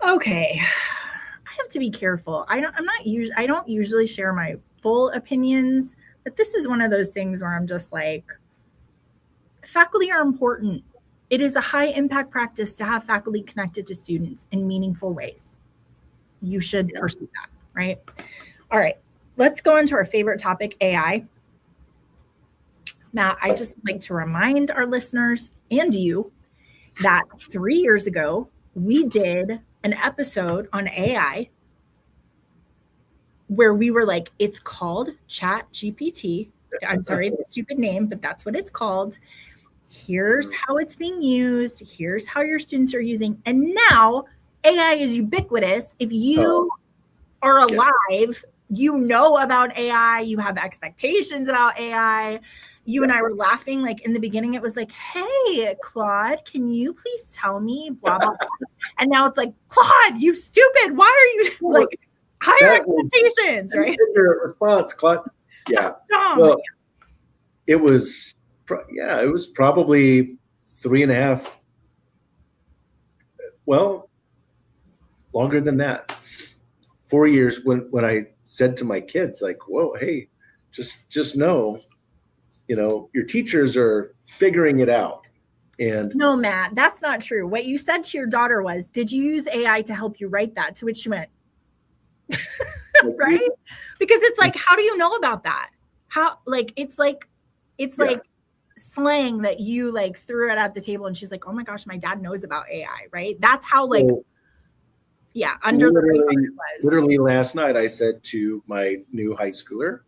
C: Okay. I have to be careful. I don't usually share my full opinions, but this is one of those things where I'm just like, faculty are important. It is a high impact practice to have faculty connected to students in meaningful ways. You should pursue that, right? All right, let's go on to our favorite topic, AI. Matt, I just like to remind our listeners and you that 3 years ago, we did an episode on AI where we were like, it's called Chat GPT. I'm sorry, the stupid name, but that's what it's called. Here's how it's being used. Here's how your students are using. And now AI is ubiquitous. If you are alive, you know about AI, you have expectations about AI. You and I were laughing, like in the beginning, it was like, hey, Claude, can you please tell me blah, blah, blah. And now it's like, Claude, you stupid. Why are you like higher expectations, right?
B: Your response, Claude. Yeah. Well, it was probably 3.5. Well, longer than that. 4 years when I said to my kids, like, whoa, hey, just know, your teachers are figuring it out. And
C: no, Matt, that's not true. What you said to your daughter was, did you use AI to help you write that? To which she went, right? Because it's like, how do you know about that? How, like, it's like slang that you like threw it at the table and she's like, oh my gosh, my dad knows about AI, right? That's how
B: literally last night I said to my new high schooler,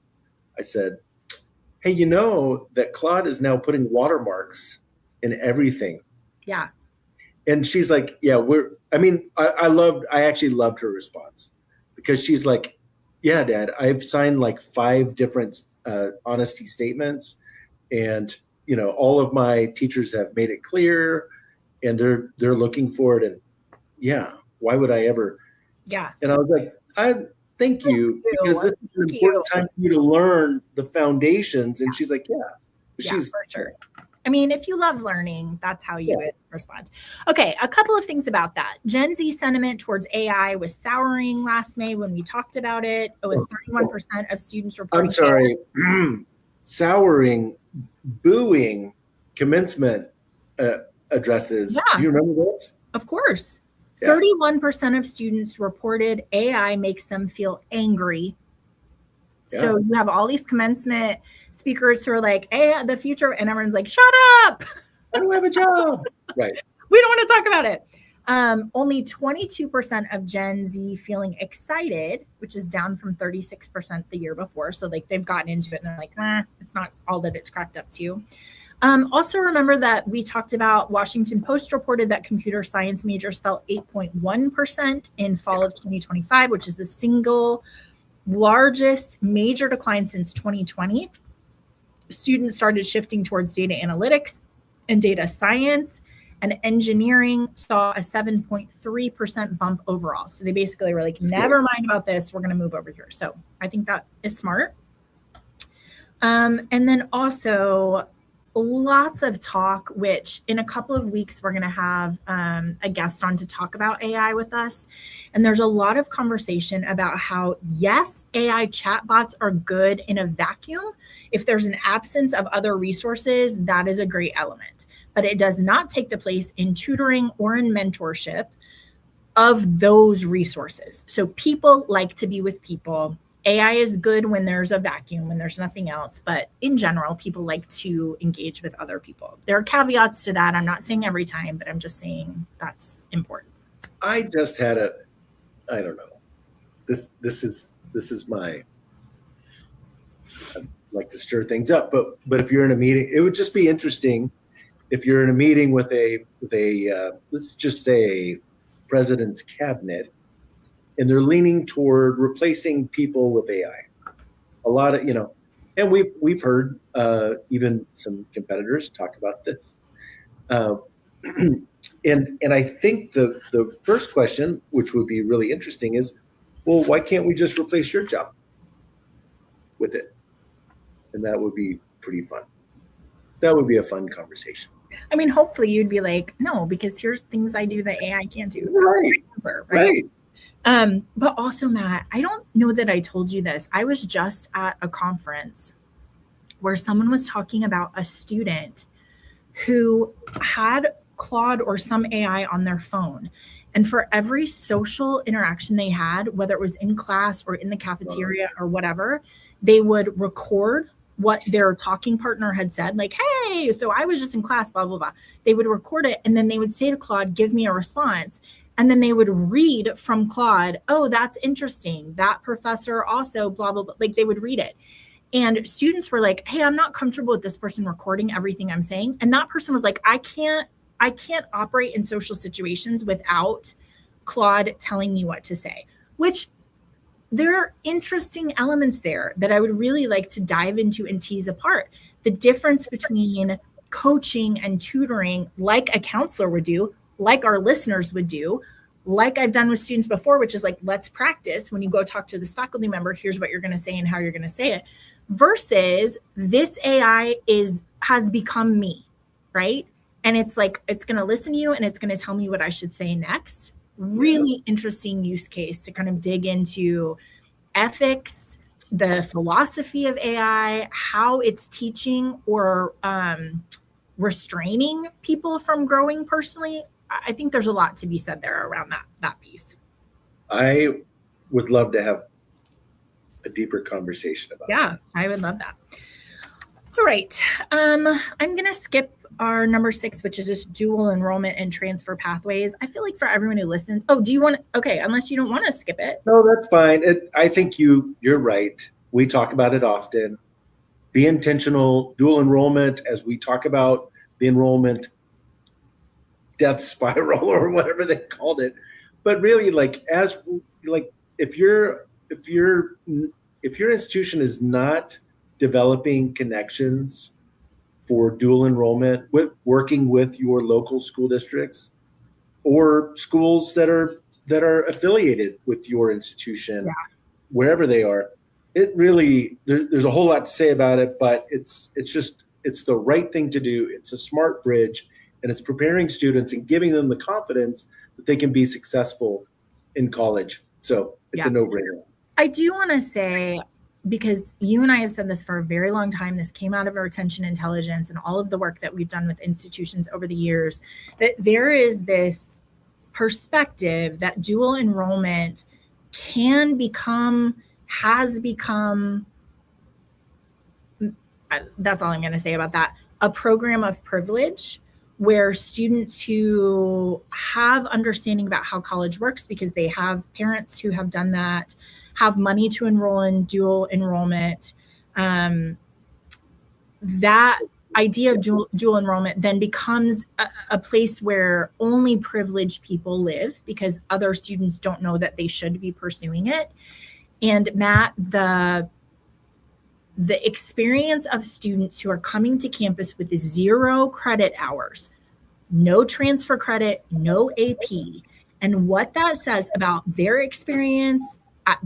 B: I said, hey, you know that Claude is now putting watermarks in everything.
C: Yeah.
B: And she's like, yeah, I actually loved her response because she's like, yeah, Dad, I've signed like 5 different honesty statements and, all of my teachers have made it clear and they're looking for it. And yeah, why would I ever?
C: Yeah.
B: And I was like, thank you, because this is an important time for you to learn the foundations. And she's like, she's
C: for sure. I mean, if you love learning, that's how you would respond. Okay, a couple of things about that. Gen Z sentiment towards AI was souring last May when we talked about it. With 31% of students reporting.
B: I'm sorry, souring, booing commencement addresses.
C: Yeah.
B: Do you remember this?
C: Of course. 31% of students reported AI makes them feel angry. Yeah. So you have all these commencement speakers who are like, hey, the future, and everyone's like, shut up.
B: I don't have a job. Right.
C: We don't want to talk about it. Only 22% of Gen Z feeling excited, which is down from 36% the year before. So like they've gotten into it and they're like, it's not all that it's cracked up to. Also remember that we talked about Washington Post reported that computer science majors fell 8.1% in fall of 2025, which is the single largest major decline since 2020. Students started shifting towards data analytics and data science, and engineering saw a 7.3% bump overall. So they basically were like, never mind about this, we're going to move over here. So I think that is smart. And then also lots of talk, which in a couple of weeks, we're going to have a guest on to talk about AI with us. And there's a lot of conversation about how, yes, AI chatbots are good in a vacuum. If there's an absence of other resources, that is a great element. But it does not take the place in tutoring or in mentorship of those resources. So people like to be with people. AI is good when there's a vacuum, when there's nothing else. But in general, people like to engage with other people. There are caveats to that. I'm not saying every time, but I'm just saying that's important.
B: I just had I don't know. This is my, I'd like to stir things up, but if you're in a meeting, it would just be interesting if you're in a meeting with a let's just say president's cabinet, and they're leaning toward replacing people with AI. A lot of, and we've heard even some competitors talk about this. And I think the first question, which would be really interesting, is, well, why can't we just replace your job with it? And that would be pretty fun. That would be a fun conversation.
C: I mean, hopefully you'd be like, no, because here's things I do that AI can't do.
B: Right.
C: But also, Matt, I don't know that I told you this. I was just at a conference where someone was talking about a student who had Claude or some AI on their phone. And for every social interaction they had, whether it was in class or in the cafeteria or whatever, they would record what their talking partner had said, like, hey, so I was just in class, blah, blah, blah. They would record it, and then they would say to Claude, give me a response. And then they would read from Claude, oh, that's interesting. That professor also, blah, blah, blah. Like, they would read it. And students were like, hey, I'm not comfortable with this person recording everything I'm saying. And that person was like, I can't operate in social situations without Claude telling me what to say, which there are interesting elements there that I would really like to dive into and tease apart. The difference between coaching and tutoring, like a counselor would do, like our listeners would do, like I've done with students before, which is like, let's practice. When you go talk to this faculty member, here's what you're going to say and how you're going to say it, versus this AI has become me, right? And it's like, it's going to listen to you and it's going to tell me what I should say next. Really interesting use case to kind of dig into ethics, the philosophy of AI, how it's teaching or restraining people from growing personally. I think there's a lot to be said there around that piece.
B: I would love to have a deeper conversation about that.
C: I would love that. All right. I'm going to skip our number 6, which is just dual enrollment and transfer pathways. I feel like for everyone who listens, do you want to, okay, unless you don't want to skip it.
B: No, that's fine. I think you're right. We talk about it often. Be intentional, dual enrollment, as we talk about the enrollment death spiral or whatever they called it. But really, if your institution is not developing connections for dual enrollment, with working with your local school districts or schools that are affiliated with your institution, wherever they are, it really there's a whole lot to say about it, but it's the right thing to do. It's a smart bridge, and it's preparing students and giving them the confidence that they can be successful in college. So it's a no-brainer.
C: I do want to say, because you and I have said this for a very long time, this came out of our attention intelligence and all of the work that we've done with institutions over the years, that there is this perspective that dual enrollment has become, that's all I'm going to say about that, a program of privilege where students who have understanding about how college works because they have parents who have done that, have money to enroll in dual enrollment, that idea of dual enrollment then becomes a place where only privileged people live because other students don't know that they should be pursuing it. And Matt, the experience of students who are coming to campus with 0 credit hours, no transfer credit, no AP, and what that says about their experience at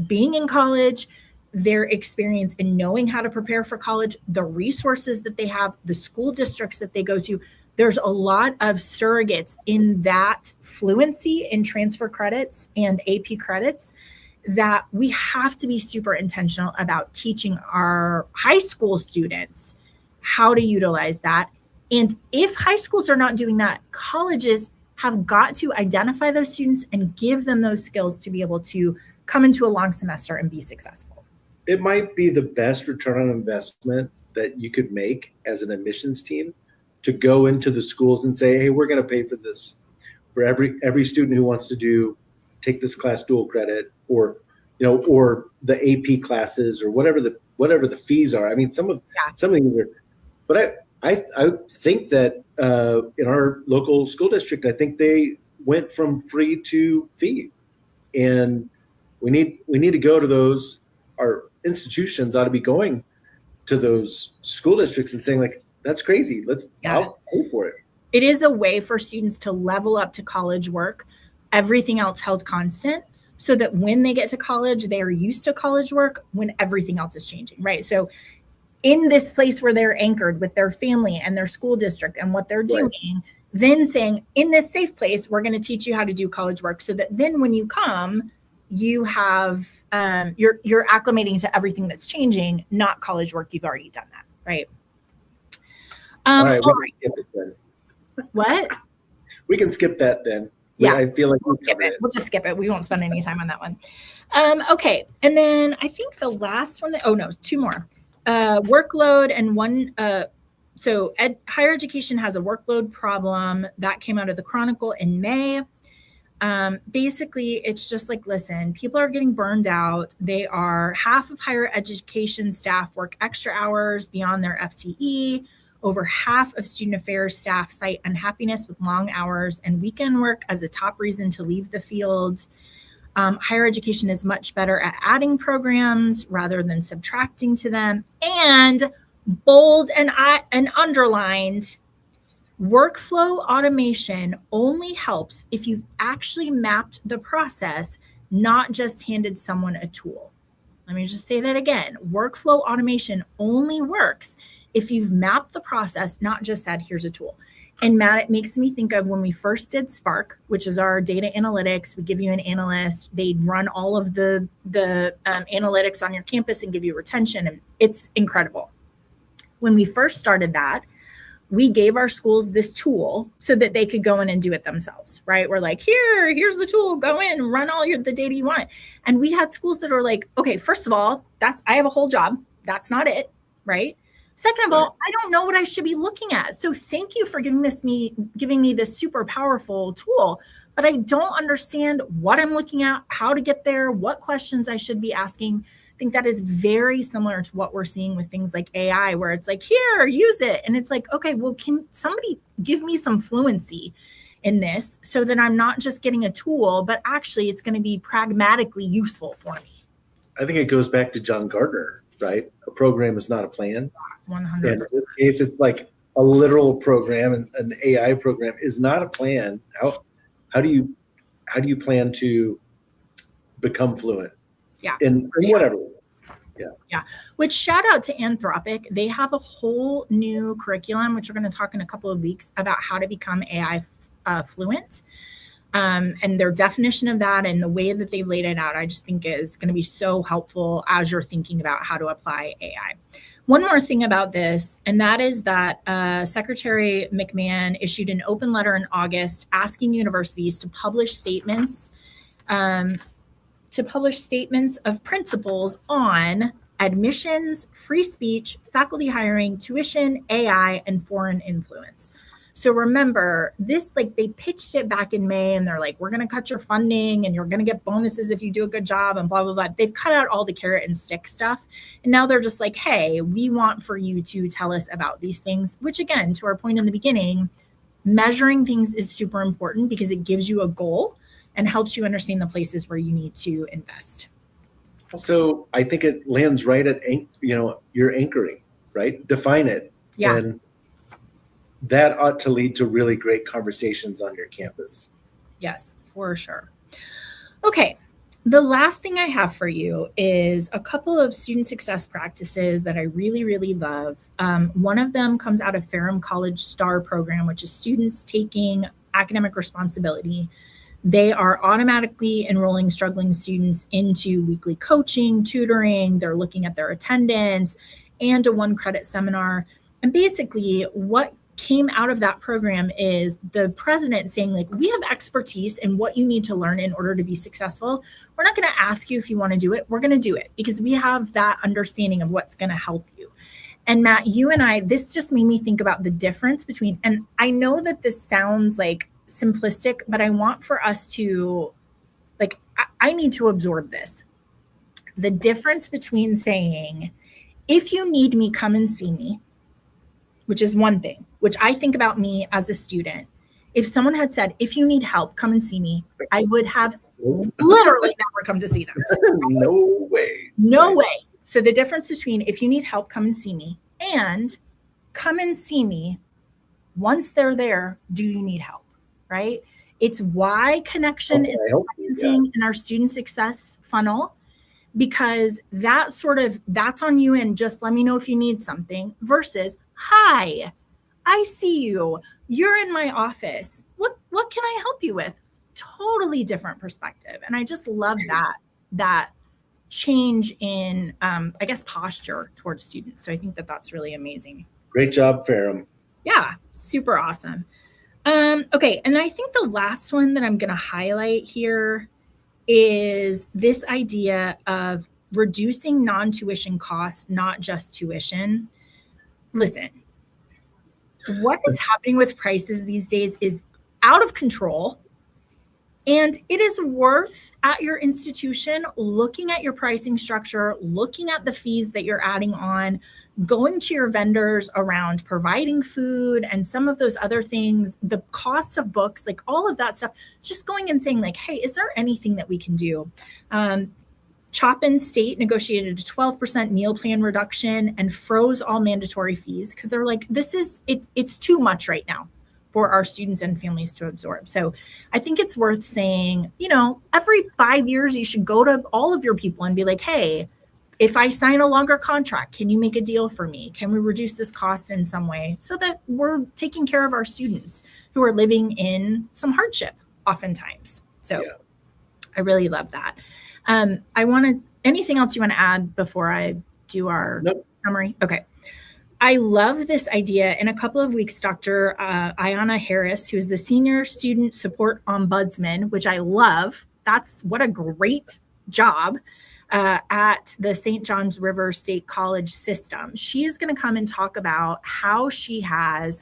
C: being in college, their experience in knowing how to prepare for college, the resources that they have, the school districts that they go to. There's a lot of surrogates in that fluency in transfer credits and AP credits that we have to be super intentional about teaching our high school students how to utilize that. And if high schools are not doing that, colleges have got to identify those students and give them those skills to be able to come into a long semester and be successful.
B: It might be the best return on investment that you could make as an admissions team to go into the schools and say, hey, we're going to pay for this for every student who wants to take this class dual credit, or the AP classes, or whatever the fees are. I mean, some of these are, but I think that in our local school district, I think they went from free to fee, and we need to go to those. Our institutions ought to be going to those school districts and saying, like, that's crazy. I'll pay for it.
C: It is a way for students to level up to college work, everything else held constant, so that when they get to college, they are used to college work when everything else is changing, right? So in this place where they're anchored with their family and their school district and what they're doing, then saying, in this safe place, we're going to teach you how to do college work, so that then when you come, you have, you're acclimating to everything that's changing, not college work. You've already done that, right?
B: All right, we can skip it then.
A: What?
B: We can skip that then.
A: Yeah,
B: I feel like
A: we'll skip it. We'll just skip it. We won't spend any time on that one. Okay, and then I think the last one. Two more. Workload and one. So higher education has a workload problem that came out of the Chronicle in May. Basically, it's just like, listen, people are getting burned out. Half of higher education staff work extra hours beyond their FTE. Over half of student affairs staff cite unhappiness with long hours and weekend work as a top reason to leave the field. Higher education is much better at adding programs rather than subtracting to them. And bold and underlined, workflow automation only helps if you've actually mapped the process, not just handed someone a tool. Let me just say that again. Workflow automation only works if you've mapped the process, not just said, here's a tool. And Matt, it makes me think of when we first did Spark, which is our data analytics. We give you an analyst. They'd run all of the analytics on your campus and give you retention. And it's incredible. When we first started that, we gave our schools this tool so that they could go in and do it themselves, right? We're like, here's the tool, go in, run all the data you want. And we had schools that are like, okay, first of all, I have a whole job. That's not it, right? Second of all, I don't know what I should be looking at. So thank you for giving me this super powerful tool, but I don't understand what I'm looking at, how to get there, what questions I should be asking. I think that is very similar to what we're seeing with things like AI, where it's like, here, use it. And it's like, okay, well, can somebody give me some fluency in this so that I'm not just getting a tool, but actually it's going to be pragmatically useful for me.
B: I think it goes back to John Gardner, right? A program is not a plan.
A: 100%.
B: And in this case, it's like a literal program, and an AI program is not a plan. How do you plan to become fluent?
A: Yeah.
B: In whatever.
A: Yeah. Which, shout out to Anthropic. They have a whole new curriculum, which we're going to talk in a couple of weeks about how to become AI fluent. And their definition of that and the way that they've laid it out, I just think is going to be so helpful as you're thinking about how to apply AI. One more thing about this, and that is that Secretary McMahon issued an open letter in August asking universities to publish statements of principles on admissions, free speech, faculty hiring, tuition, AI, and foreign influence. So remember, this, like, they pitched it back in May and they're like, we're going to cut your funding and you're going to get bonuses if you do a good job and blah, blah, blah. They've cut out all the carrot and stick stuff. And now they're just like, hey, we want for you to tell us about these things, which, again, to our point in the beginning, measuring things is super important because it gives you a goal and helps you understand the places where you need to invest.
B: Also, I think it lands right at, your anchoring, right? Define it.
A: Yeah.
B: And that ought to lead to really great conversations on your campus.
A: Yes, for sure. Okay. The last thing I have for you is a couple of student success practices that I really, really love. One of them comes out of Ferrum College STAR program, which is students taking academic responsibility. They are automatically enrolling struggling students into weekly coaching, tutoring. They're looking at their attendance and a 1-credit seminar. And basically what came out of that program is the president saying, like, we have expertise in what you need to learn in order to be successful. We're not going to ask you if you want to do it. We're going to do it because we have that understanding of what's going to help you. And Matt, you and I, this just made me think about the difference between, and I know that this sounds like simplistic, but I want for us to, like, I need to absorb this. The difference between saying, if you need me, come and see me, which is one thing, which I think about me as a student. If someone had said, if you need help, come and see me, I would have literally never come to see them.
B: No way.
A: No way. So the difference between if you need help, come and see me, and come and see me, once they're there, do you need help, right? It's why connection is the second thing in our student success funnel, because that's on you and just let me know if you need something versus, hi, I see you. You're in my office. What can I help you with? Totally different perspective. And I just love that change in, I guess, posture towards students. So I think that that's really amazing.
B: Great job, Ferrum.
A: Yeah, super awesome. Okay, and I think the last one that I'm going to highlight here is this idea of reducing non-tuition costs, not just tuition. Listen, what is happening with prices these days is out of control. And it is worth at your institution looking at your pricing structure, looking at the fees that you're adding on, going to your vendors around providing food and some of those other things, the cost of books, like all of that stuff, just going and saying like, hey, is there anything that we can do? Chopin State negotiated a 12% meal plan reduction and froze all mandatory fees because they're like, it's too much right now for our students and families to absorb. So I think it's worth saying, every 5 years, you should go to all of your people and be like, hey, if I sign a longer contract, can you make a deal for me? Can we reduce this cost in some way so that we're taking care of our students who are living in some hardship oftentimes? So yeah. I really love that. Anything else you want to add before I do our summary? Okay. I love this idea. In a couple of weeks, Dr. Ayanna Harris, who is the Senior Student Support Ombudsman, which I love. What a great job at the St. John's River State College system. She is going to come and talk about how she has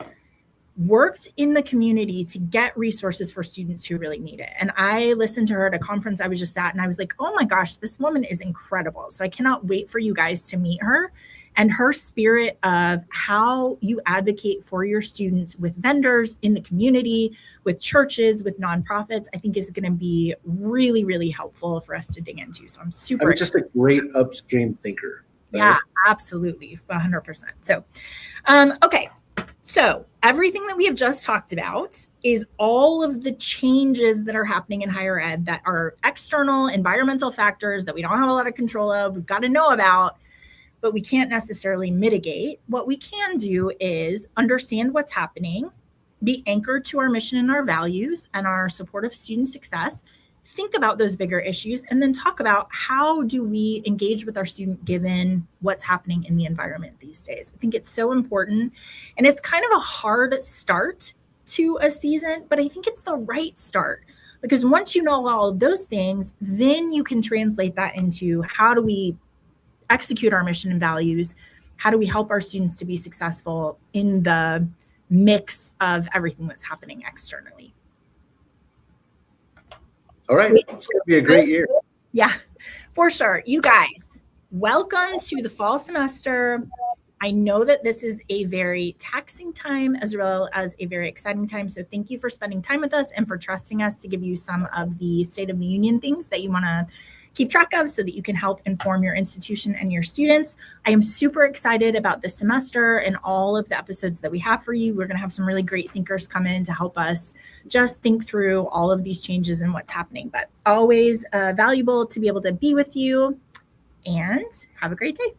A: worked in the community to get resources for students who really need it. And I listened to her at a conference I was just at, and I was like, oh my gosh, this woman is incredible. So I cannot wait for you guys to meet her. And her spirit of how you advocate for your students with vendors in the community, with churches, with nonprofits, I think is going to be really, really helpful for us to dig into. So I'm super
B: just a great upstream thinker.
A: Right? Yeah, absolutely. 100%. So, okay. So everything that we have just talked about is all of the changes that are happening in higher ed that are external environmental factors that we don't have a lot of control of. We've got to know about, but we can't necessarily mitigate. What we can do is understand what's happening, be anchored to our mission and our values and our support of student success, think about those bigger issues, and then talk about how do we engage with our student given what's happening in the environment these days. I think it's so important, and it's kind of a hard start to a season, but I think it's the right start. Because once you know all of those things, then you can translate that into how do we execute our mission and values? How do we help our students to be successful in the mix of everything that's happening externally?
B: All right. It's going to be a great year.
A: Yeah, for sure. You guys, welcome to the fall semester. I know that this is a very taxing time as well as a very exciting time. So thank you for spending time with us and for trusting us to give you some of the State of the Union things that you want to keep track of so that you can help inform your institution and your students. I am super excited about this semester and all of the episodes that we have for you. We're going to have some really great thinkers come in to help us just think through all of these changes and what's happening. But always valuable to be able to be with you, and have a great day.